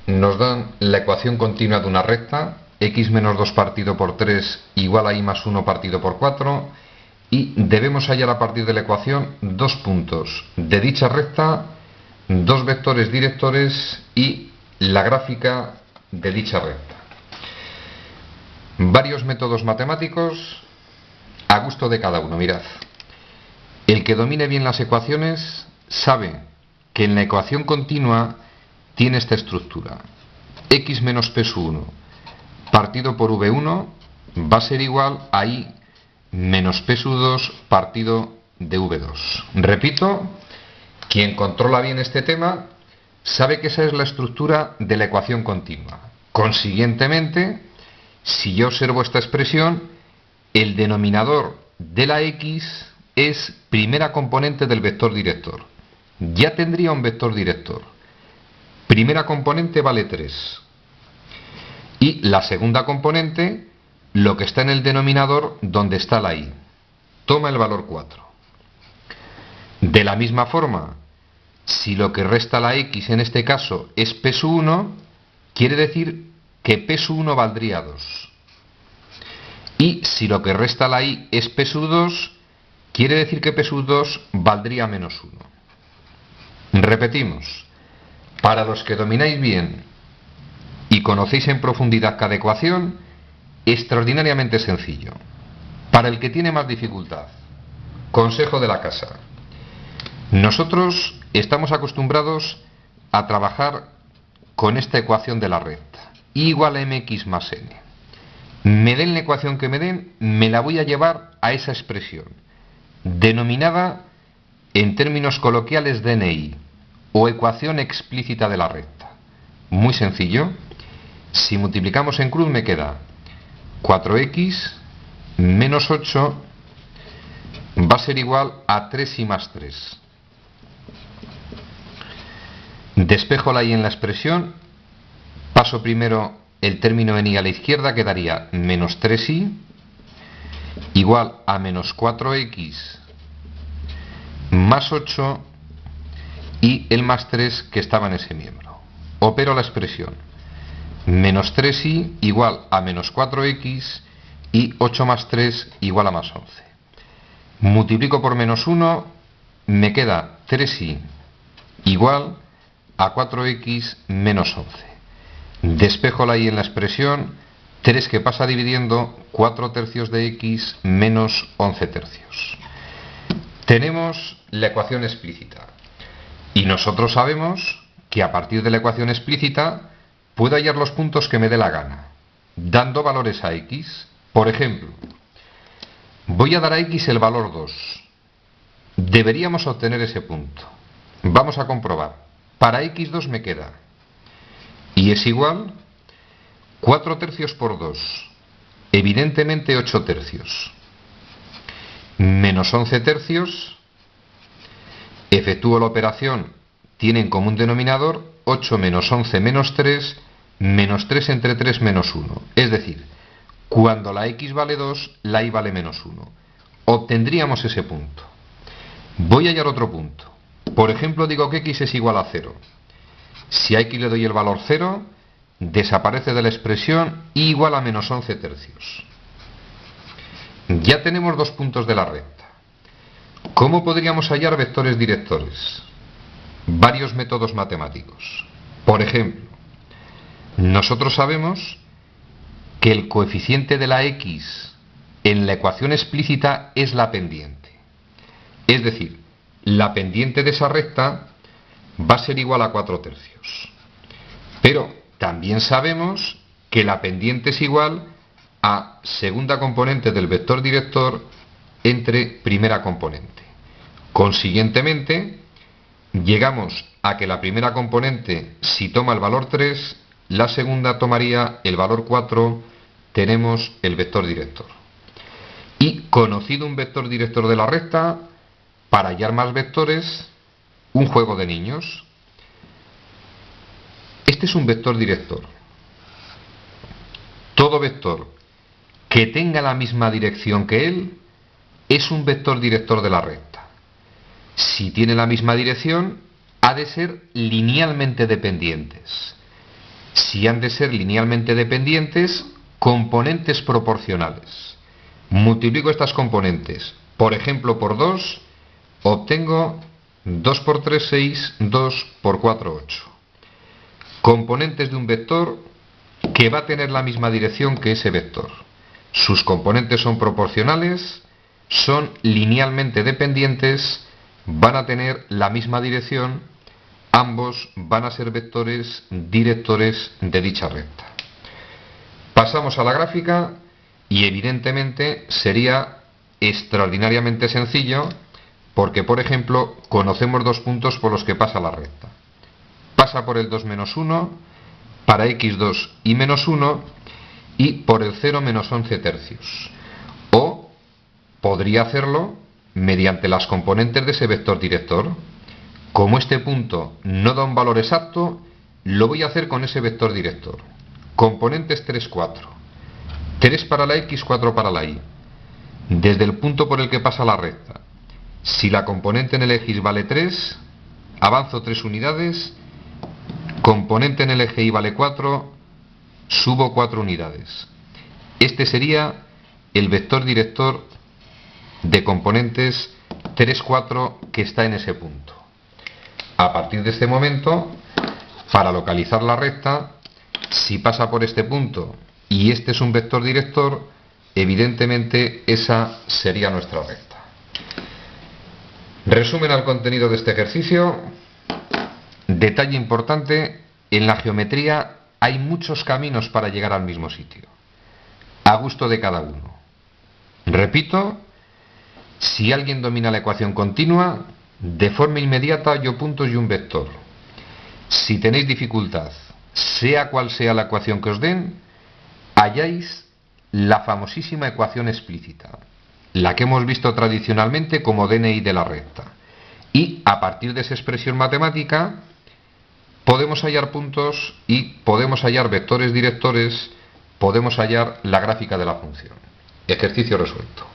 nos dan la ecuación continua de una recta, x menos 2 partido por 3 igual a y más 1 partido por 4, y debemos hallar a partir de la ecuación dos puntos de dicha recta, dos vectores directores y la gráfica de dicha recta. Varios métodos matemáticos a gusto de cada uno. Mirad, el que domine bien las ecuaciones sabe que en la ecuación continua tiene esta estructura: x menos p1 partido por v1 va a ser igual a y menos p2 partido de v2. Repito, quien controla bien este tema sabe que esa es la estructura de la ecuación continua. Consiguientemente, si yo observo esta expresión, el denominador de la x es primera componente del vector director. Ya tendría un vector director. Primera componente vale 3. Y la segunda componente, lo que está en el denominador donde está la y, toma el valor 4. De la misma forma, si lo que resta la x en este caso es p1, quiere decir que p1 valdría 2. Y si lo que resta la y es p2, quiere decir que p2 valdría menos 1. Repetimos, para los que domináis bien y conocéis en profundidad cada ecuación, extraordinariamente sencillo. Para el que tiene más dificultad, consejo de la casa. Nosotros estamos acostumbrados a trabajar con esta ecuación de la recta, y igual a mx más n. Me den la ecuación que me den, me la voy a llevar a esa expresión, denominada en términos coloquiales DNI, o ecuación explícita de la recta. Muy sencillo. Si multiplicamos en cruz me queda 4x menos 8 va a ser igual a 3y más 3. Despejo la y en la expresión, paso primero el término en y a la izquierda, quedaría menos 3y igual a menos 4x más 8 y el más 3 que estaba en ese miembro. Opero la expresión. Menos 3y igual a menos 4x y 8 más 3 igual a más 11. Multiplico por menos 1, me queda 3y igual a 4x menos 11. Despejo la y en la expresión, 3 que pasa dividiendo 4 tercios de x menos 11 tercios. Tenemos la ecuación explícita. Y nosotros sabemos que a partir de la ecuación explícita puedo hallar los puntos que me dé la gana, dando valores a x. Por ejemplo, voy a dar a x el valor 2. Deberíamos obtener ese punto. Vamos a comprobar. Para x2 me queda, y es igual, 4 tercios por 2, evidentemente 8 tercios, menos 11 tercios, efectúo la operación, tiene en común denominador 8 menos 11 menos 3, menos 3 entre 3 menos 1. Es decir, cuando la x vale 2, la y vale menos 1. Obtendríamos ese punto. Voy a hallar otro punto. Por ejemplo, digo que x es igual a 0. Si a x le doy el valor 0, desaparece de la expresión y igual a menos 11 tercios. Ya tenemos dos puntos de la recta. ¿Cómo podríamos hallar vectores directores? Varios métodos matemáticos. Por ejemplo, nosotros sabemos que el coeficiente de la x en la ecuación explícita es la pendiente. Es decir, la pendiente de esa recta va a ser igual a 4 tercios. Pero también sabemos que la pendiente es igual a segunda componente del vector director entre primera componente. Consiguientemente, llegamos a que la primera componente, si toma el valor 3, la segunda tomaría el valor 4, tenemos el vector director. Y conocido un vector director de la recta, para hallar más vectores, un juego de niños. Este es un vector director. Todo vector que tenga la misma dirección que él es un vector director de la recta. Si tiene la misma dirección, ha de ser linealmente dependientes. Si han de ser linealmente dependientes, componentes proporcionales. Multiplico estas componentes, por ejemplo, por 2, obtengo 2 por 3, 6, 2 por 4, 8. Componentes de un vector que va a tener la misma dirección que ese vector. Sus componentes son proporcionales, son linealmente dependientes, van a tener la misma dirección, ambos van a ser vectores directores de dicha recta. Pasamos a la gráfica y evidentemente sería extraordinariamente sencillo porque, por ejemplo, conocemos dos puntos por los que pasa la recta. Pasa por el 2 menos 1, para x2 y menos 1, y por el 0 menos 11 tercios. O podría hacerlo mediante las componentes de ese vector director. Como este punto no da un valor exacto, lo voy a hacer con ese vector director. Componentes 3, 4. 3 para la x, 4 para la y. Desde el punto por el que pasa la recta. Si la componente en el eje y vale 3, avanzo 3 unidades. Componente en el eje y vale 4, subo 4 unidades. Este sería el vector director de componentes 3, 4 que está en ese punto. A partir de este momento, para localizar la recta, si pasa por este punto y este es un vector director, evidentemente esa sería nuestra recta. Resumen al contenido de este ejercicio. Detalle importante, en la geometría hay muchos caminos para llegar al mismo sitio, a gusto de cada uno. Repito, si alguien domina la ecuación continua, de forma inmediata hallo puntos y un vector. Si tenéis dificultad, sea cual sea la ecuación que os den, halláis la famosísima ecuación explícita, la que hemos visto tradicionalmente como DNI de la recta. Y a partir de esa expresión matemática podemos hallar puntos y podemos hallar vectores directores, podemos hallar la gráfica de la función. Ejercicio resuelto.